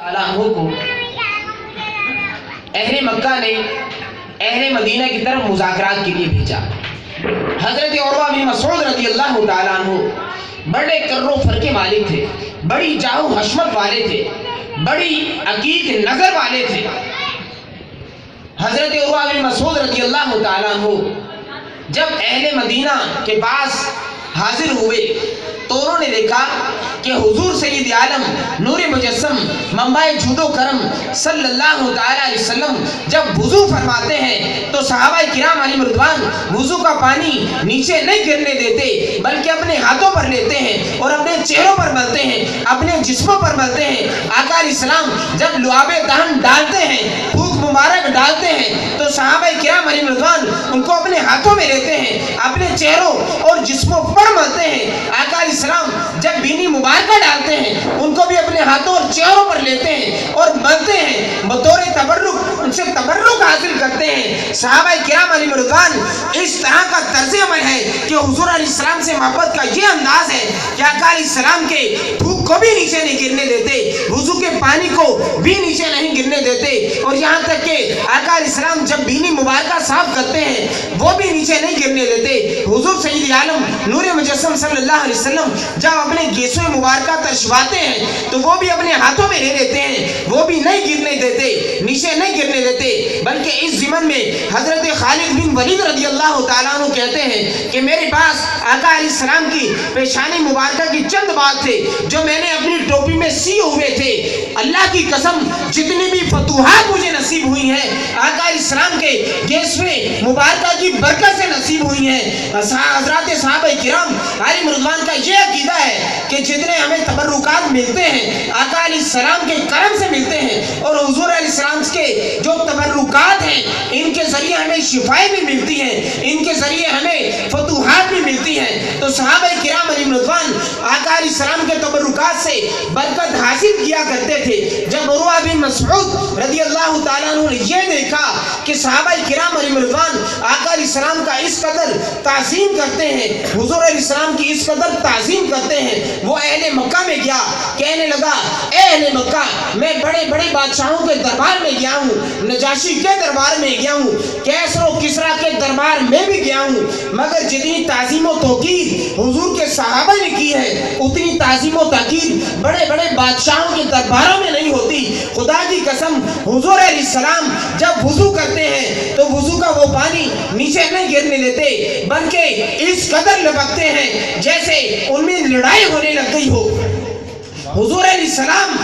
عنہ کو اہل مکہ نے اہل مدینہ کی طرف مذاکرات کے لیے بھیجا۔ حضرت عروہ بن مسعود رضی اللہ تعالیٰ عنہ بڑے کر و فر کے مالک تھے، بڑی جاہ و حشمت والے تھے، بڑی عقیق نظر والے تھے۔ حضرت عروہ بن مسعود رضی اللہ تعالیٰ عنہ جب اہل مدینہ کے پاس حاضر ہوئے تو انہوں نے دیکھا کہ حضور سید عالم نور مجسم منبع جود و کرم صلی اللہ تعالیٰ علیہ وسلم جب وضو فرماتے ہیں تو صحابہ کرام علیہم رضوان وضو کا پانی نیچے نہیں گرنے دیتے بلکہ اپنے ہاتھوں پر لیتے ہیں اور اپنے چہروں پر ملتے ہیں، اپنے جسموں پر ملتے ہیں۔ آقا علیہ السلام جب لعاب دہن ڈالتے ہیں، پھوک مبارک ڈالتے ہیں تو صحابہ کرام علیہم رضوان ان کو اپنے ہاتھوں میں لیتے ہیں، اپنے چہروں اور جسموں پر ملتے ہیں۔ آقا علیہ السلام جب بینی مبارکہ ڈالتے ہیں ان کو بھی اپنے ہاتھوں اور چہروں پر لیتے ہیں اور ملتے ہیں، بطور تبرک ان سے تبرک حاصل کرتے ہیں۔ صحابہ کرام علیہم رضوان اس طرح کا طرز عمل ہے کہ حضور علیہ السلام سے محبت کا یہ انداز ہے کہ آقا علیہ السلام کے تھوک کو بھی نیچے نہیں گرنے دیتے، وضو کے پانی کو بھی نیچے نہیں گرنے دیتے، اور یہاں تک کہ آقا علیہ السلام جب بینی مبارکہ صاف کرتے ہیں وہ بھی نیچے نہیں گرنے دیتے۔ حضور سید عالم نور مجسم صلی اللہ علیہ وسلم جب اپنے گیسویں مبارکہ ترشواتے ہیں تو وہ بھی اپنے ہاتھوں میں لے لیتے ہیں، وہ بھی نہیں گرنے دیتے، نیچے نہیں گرنے دیتے۔ بلکہ اس ضمن میں حضرت خالد بن ولید رضی اللہ تعالیٰ عنہ کہتے ہیں کہ میرے پاس آقا علیہ السلام کی پیشانی مبارکہ کی چند بات تھے جو میں نے اپنی ٹوپی میں سی ہوئے تھے۔ اللہ کی قسم جتنی بھی فتوحات مجھے نصیب ہوئی ہیں آقا علیہ السلام کے گیسویں مبارکہ کی برکت سے نصیب ہوئی ہیں۔ حضرات صحابہ کرام علیہم رضوان کا یہ عقیدہ ہے کہ جتنے ہمیں تبرکات ملتے ہیں آقا علیہ السلام کے کرم سے ملتے ہیں، اور حضور علیہ السلام کے جو تبرکات ہیں ان کے ذریعے ہمیں شفائیں بھی ملتی ہیں، ان کے ذریعے ہمیں فتوحات بھی ملتی ہیں۔ تو صحابہ کرام علیہم رضوان آقا علیہ السلام کے تبرکات سے برکت حاصل کیا کرتے تھے۔ جب عروہ بن مسعود رضی اللہ تعالیٰ عنہ نے یہ دیکھا کہ صحابہ کرام علیہم رضوان آقا علیہ السلام کا اس قدر تعظیم کرتے ہیں، حضور علیہ السلام کی اس قدر تعظیم کرتے ہیں، وہ اہل مکہ میں گیا، کہنے لگا اے اہل مکہ میں بڑے بڑے بادشاہوں کے دربار میں گیا ہوں، نجاشی کے دربار میں گیا ہوں، کیسر و کسریٰ کے دربار میں بھی گیا ہوں، مگر جتنی تعظیم و توقیر حضور کے صحابہ نے کی ہے اتنی تعظیم و توقیر بڑے بڑے بادشاہوں کے درباروں میں نہیں ہوتی۔ خدا کی قسم حضور علیہ السلام جب وضو کرتے ہیں تو وضو کا وہ پانی نیچے نہیں گرنے دیتے بلکہ اس قدر لپکتے ہیں جیسے ان میں لڑائی ہونے لگ گئی ہو۔ حضور علیہ السلام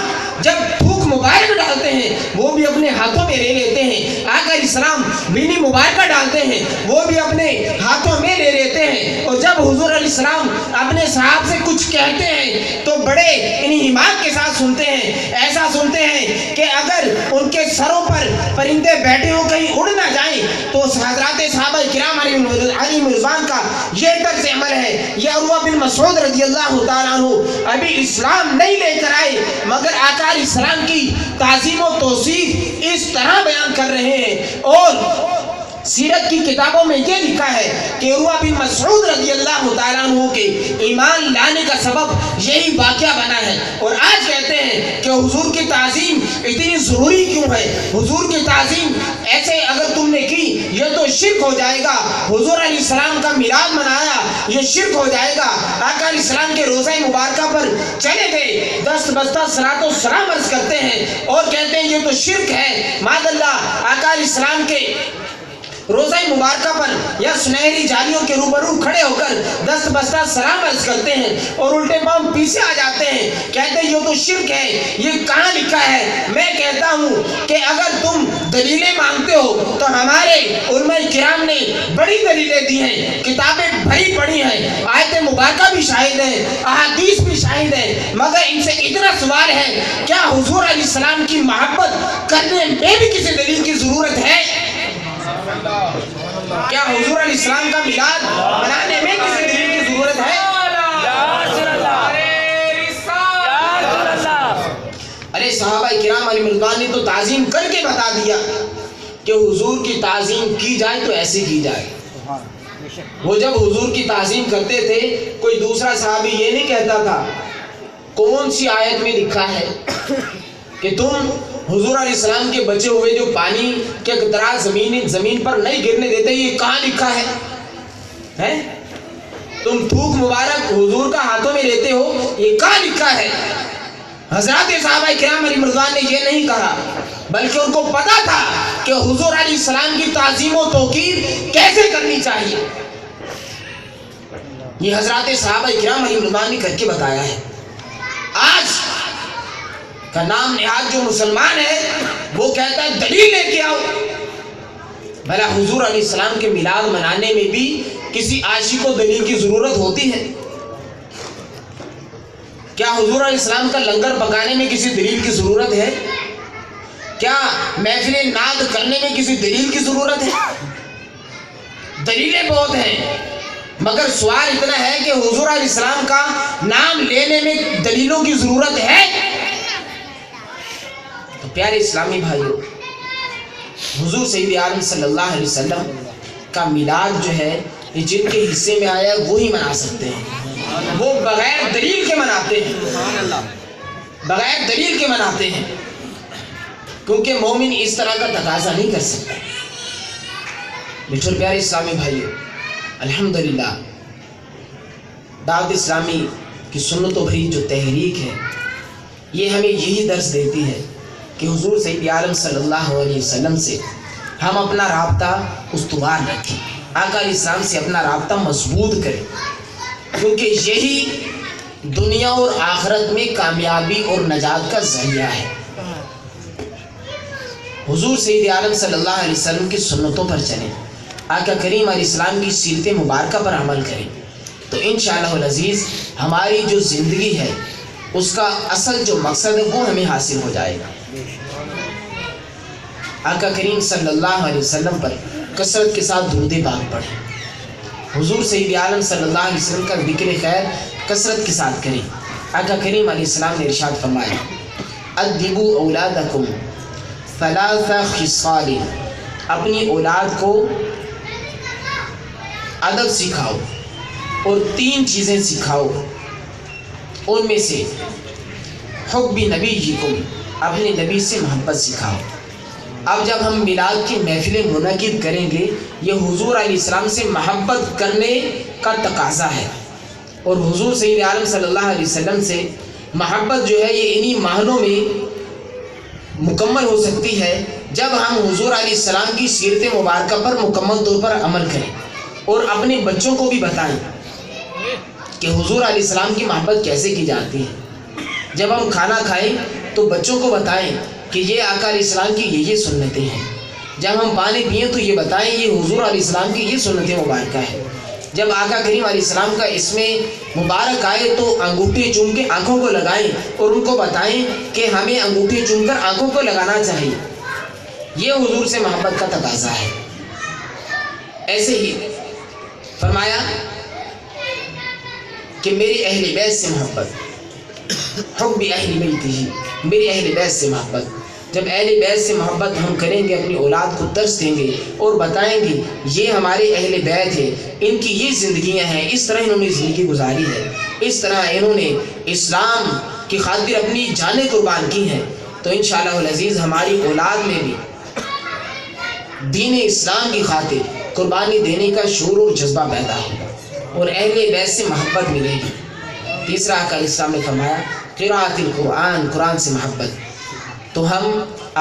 جب تھوک مبارک ڈالتے ہیں وہ بھی اپنے ہاتھوں میں لے لیتے ہیں، آقا علیہ السلام بینی مبارکہ ڈالتے ہیں وہ بھی اپنے ہاتھوں میں لے لیتے ہیں، اور جب حضور علیہ السلام اپنے صحابہ سے کچھ کہتے ہیں تو بڑے انہماک کے ساتھ سنتے ہیں، ایسا سنتے ہیں کہ اگر ان کے سروں پر پرندے بیٹھے ہو کہیں اڑ نہ جائیں۔ تو حضرات صحابہ کرام علیہم رضوان کا یہ طرز عمل ہے۔ یہ عروہ بن مسعود رضی اللہ تعالیٰ عنہ ابھی اسلام نہیں لے کر آئے مگر آقا علیہ السلام کی تعظیم و توصیف اس طرح بیان کر رہے ہیں، اور سیرت کی کتابوں میں یہ لکھا ہے کہ عروہ بن مسعود رضی اللہ تعالیٰ عنہ کے ایمان لانے کا سبب یہی واقعہ بنا ہے۔ اور آج کہتے ہیں کہ حضور کی تعظیم اتنی ضروری کیوں ہے، حضور کی تعظیم ایسے اگر تم نے کی یہ تو شرک ہو جائے گا، حضور علیہ السلام کا میلاد منایا یہ شرک ہو جائے گا، آقا علیہ السلام کے روضہ مبارکہ پر چلے گئے دست بستہ صلاۃ و سلام عرض کرتے ہیں اور کہتے ہیں یہ تو شرک ہے، معاذ اللہ آقا علیہ السلام کے روزہ مبارکہ پر یا سنہری جالیوں کے روبرو کھڑے ہو کر دست بستہ سلام عرض کرتے ہیں اور الٹے پاؤں پیچھے آ جاتے ہیں، کہتے ہیں یہ تو شرک ہے، یہ کہاں لکھا ہے؟ میں کہتا ہوں کہ اگر تم دلیلیں مانگتے ہو تو ہمارے علماء کرام نے بڑی دلیلیں دی ہیں، کتابیں بھری پڑھی ہیں، آیت مبارکہ بھی شاہد ہیں، احادیث بھی شاہد ہیں، مگر ان سے اتنا سوال ہے کیا حضور علیہ السلام کی محبت کرنے میں بھی کسی دلیل کی ضرورت ہے؟ کیا حضور علیہ السلام کا میلاد منانے میں کسی دلیل کی ضرورت ہے؟ ارے صحابہ کرام علیہم رضوان نے تو تعظیم کر کے بتا دیا کہ حضور کی تعظیم کی جائے تو ایسی کی جائے۔ وہ جب حضور کی تعظیم کرتے تھے کوئی دوسرا صحابی یہ نہیں کہتا تھا کون سی آیت میں لکھا ہے کہ تم حضور علیہ السلام کے بچے ہوئے جو پانی کے قطرات زمین پر نہیں گرنے دیتے، یہ کہاں لکھا ہے؟ تم تھوک مبارک حضور کا ہاتھوں میں لیتے ہو، یہ کہاں لکھا ہے؟ حضرات صحابہ کرام علیہ رضوان نے یہ نہیں کہا، بلکہ ان کو پتا تھا کہ حضور علیہ السلام کی تعظیم و توقیر کیسے کرنی چاہیے۔ یہ حضرات صحابہ کرام علیہ رضوان نے کر کے بتایا ہے۔ آج کا نام نہاد جو مسلمان ہے وہ کہتا ہے دلیل لے کے آؤ۔ بھلا حضور علیہ السلام کے میلاد منانے میں بھی کسی عاشق کو دلیل کی ضرورت ہوتی ہے؟ کیا حضور علیہ السلام کا لنگر پکانے میں کسی دلیل کی ضرورت ہے؟ کیا محفل نعت کرنے میں کسی دلیل کی ضرورت ہے؟ دلیلیں بہت ہیں، مگر سوال اتنا ہے کہ حضور علیہ السلام کا نام لینے میں دلیلوں کی ضرورت ہے؟ تو پیارے اسلامی بھائیوں، حضور سید عالم صلی اللہ علیہ وسلم کا میلاد جو ہے یہ جن کے حصے میں آیا وہی منا سکتے ہیں، وہ بغیر دلیل کے مناتے ہیں، بغیر دلیل کے مناتے ہیں، کیونکہ مومن اس طرح کا تقاضا نہیں کر سکتا۔ میٹھے پیارے اسلامی بھائیوں، الحمدللہ دعوت اسلامی کی سنتوں بھری جو تحریک ہے یہ ہمیں یہی درس دیتی ہے کہ حضور سید عالم صلی اللہ علیہ وسلم سے ہم اپنا رابطہ استوار رکھیں، آقا علیہ السلام سے اپنا رابطہ مضبوط کریں، کیونکہ یہی دنیا اور آخرت میں کامیابی اور نجات کا ذریعہ ہے۔ حضور سید عالم صلی اللہ علیہ وسلم کی سنتوں پر چلیں، آقا کریم علیہ السلام کی سیرت مبارکہ پر عمل کریں، تو انشاءاللہ العزیز ہماری جو زندگی ہے اس کا اصل جو مقصد ہے وہ ہمیں حاصل ہو جائے گا۔ آقا کریم صلی اللہ علیہ وسلم پر کثرت کے ساتھ درود پاک پڑھیں، حضور سید عالم صلی اللہ علیہ وسلم کا ذکر خیر کثرت کے ساتھ کریں۔ آقا کریم علیہ السلام نے ارشاد فرمایا، ادبوا اولادکم ثلاث خصال، اپنی اولاد کو ادب سکھاؤ اور 3 چیزیں سکھاؤ، ان میں سے حب نبیکم، اپنے نبی سے محبت سکھاؤ۔ اب جب ہم میلاد کی محفلیں منعقد کریں گے یہ حضور علیہ السلام سے محبت کرنے کا تقاضا ہے، اور حضور سید عالم صلی اللہ علیہ وسلم سے محبت جو ہے یہ انہی معنوں میں مکمل ہو سکتی ہے جب ہم حضور علیہ السلام کی سیرت مبارکہ پر مکمل طور پر عمل کریں اور اپنے بچوں کو بھی بتائیں کہ حضور علیہ السلام کی محبت کیسے کی جاتی ہے۔ جب ہم کھانا کھائیں تو بچوں کو بتائیں کہ یہ آقا علیہ السلام کی یہ سنتیں ہیں، جب ہم پانی پئیں تو یہ بتائیں یہ حضور علیہ السلام کی یہ سنت مبارکہ ہے، جب آقا کریم علیہ السلام کا اس میں مبارک آئے تو انگوٹھی چوم کے آنکھوں کو لگائیں اور ان کو بتائیں کہ ہمیں انگوٹھی چوم کر آنکھوں کو لگانا چاہیے، یہ حضور سے محبت کا تقاضا ہے۔ ایسے ہی فرمایا کہ میری اہل بیت سے محبت، حب اہل بیت ہی، میری اہل بیت سے محبت۔ جب اہل بیت سے محبت ہم کریں گے اپنی اولاد کو درس دیں گے اور بتائیں گے یہ ہمارے اہل بیت ہے، ان کی یہ زندگیاں ہیں، اس طرح انہوں نے زندگی گزاری ہے، اس طرح انہوں نے اسلام کی خاطر اپنی جانیں قربان کی ہیں، تو انشاءاللہ العزیز ہماری اولاد میں بھی دین اسلام کی خاطر قربانی دینے کا شعور اور جذبہ پیدا ہوگا اور اہل بیت سے محبت ملے گی۔ تیسرا آقا اسلام نے فرمایا قراءۃ القرآن، قرآن سے محبت۔ تو ہم